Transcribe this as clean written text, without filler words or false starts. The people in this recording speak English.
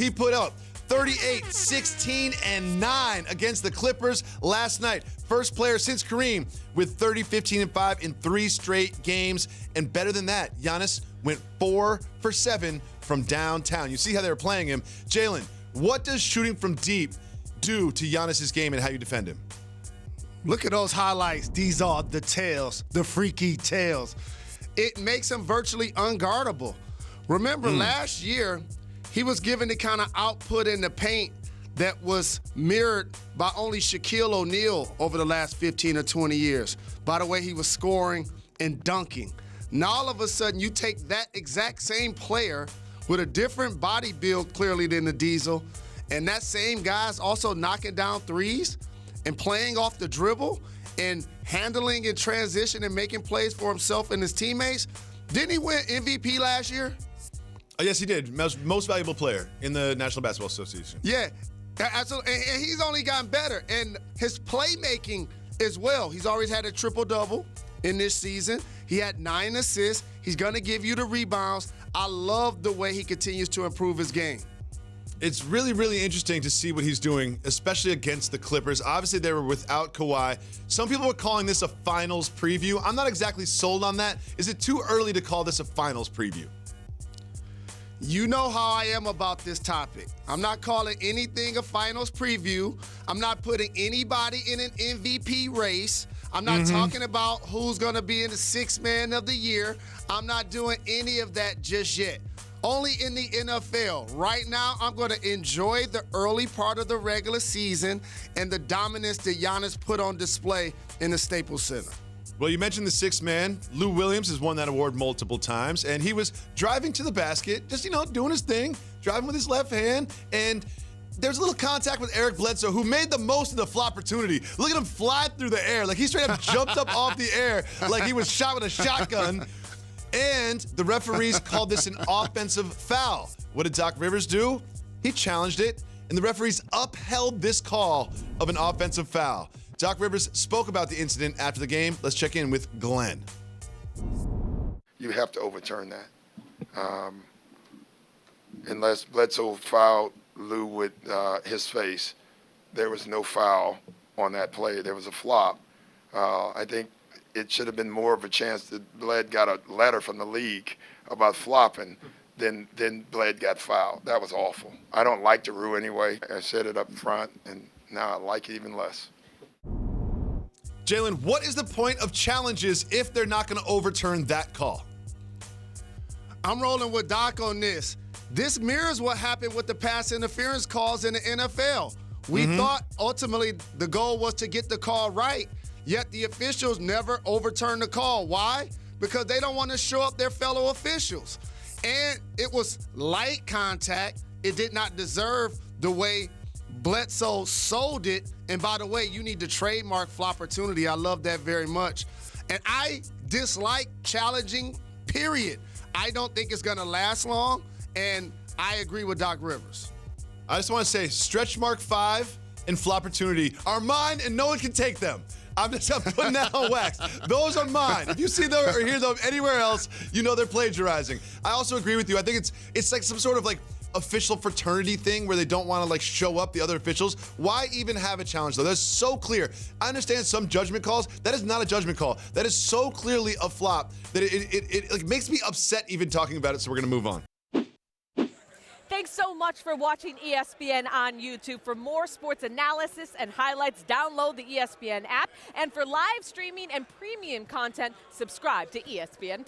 He put up 38, 16, and 9 against the Clippers last night. First player since Kareem with 30, 15, and 5 in 3 straight games. And better than that, Giannis went 4 for 7 from downtown. You see how they were playing him. Jalen, what does shooting from deep do to Giannis's game and how you defend him? Look at those highlights. These are the tails, the freaky tails. It makes him virtually unguardable. Remember, last year, he was given the kind of output in the paint that was mirrored by only Shaquille O'Neal over the last 15 or 20 years. By the way, he was scoring and dunking. Now, all of a sudden, you take that exact same player with a different body build, clearly, than the Diesel, and that same guy's also knocking down threes and playing off the dribble and handling in transition and making plays for himself and his teammates. Didn't he win MVP last year? Yes, he did. Most valuable player in the National Basketball Association. Yeah, absolutely. And he's only gotten better. And his playmaking as well. He's always had a triple-double in this season. He had 9 assists. He's going to give you the rebounds. I love the way he continues to improve his game. It's really, really interesting to see what he's doing, especially against the Clippers. Obviously, they were without Kawhi. Some people are calling this a finals preview. I'm not exactly sold on that. Is it too early to call this a finals preview? You know how I am about this topic. I'm not calling anything a finals preview. I'm not putting anybody in an MVP race. I'm not talking about who's going to be in the 6th man of the year. I'm not doing any of that just yet. Only in the NFL. Right now, I'm going to enjoy the early part of the regular season and the dominance that Giannis put on display in the Staples Center. Well, you mentioned the 6th man. Lou Williams has won that award multiple times, and he was driving to the basket, just, doing his thing, driving with his left hand, and there's a little contact with Eric Bledsoe, who made the most of the flop-portunity. Look at him fly through the air. Like, he straight up jumped up off the air like he was shot with a shotgun. And the referees called this an offensive foul. What did Doc Rivers do? He challenged it, and the referees upheld this call of an offensive foul. Doc Rivers spoke about the incident after the game. Let's check in with Glenn. You have to overturn that. Unless Bledsoe fouled Lou with his face, there was no foul on that play. There was a flop. I think it should have been more of a chance that Bled got a letter from the league about flopping than Bled got fouled. That was awful. I don't like the rule anyway. I said it up front, and now I like it even less. Jalen, what is the point of challenges if they're not going to overturn that call? I'm rolling with Doc on this. This mirrors what happened with the pass interference calls in the NFL. We thought ultimately the goal was to get the call right, yet the officials never overturned the call. Why? Because they don't want to show up their fellow officials. And it was light contact. It did not deserve the way Bledsoe sold it. And by the way, you need to trademark flop-portunity. I love that very much. And I dislike challenging, period. I don't think it's going to last long, and I agree with Doc Rivers. I just want to say stretch mark 5 and flop-portunity are mine, and no one can take them. I'm putting that on wax. Those are mine. If you see them or hear them anywhere else, you know they're plagiarizing. I also agree with you. I think it's like some sort of like official fraternity thing where they don't want to like show up the other officials. Why even have a challenge though? That's so clear. I understand some judgment calls. That is not a judgment call. That is so clearly a flop that it like makes me upset even talking about it. So we're gonna move on. Thanks so much for watching ESPN on YouTube. For more sports analysis and highlights, download the ESPN app. And for live streaming and premium content, subscribe to ESPN+.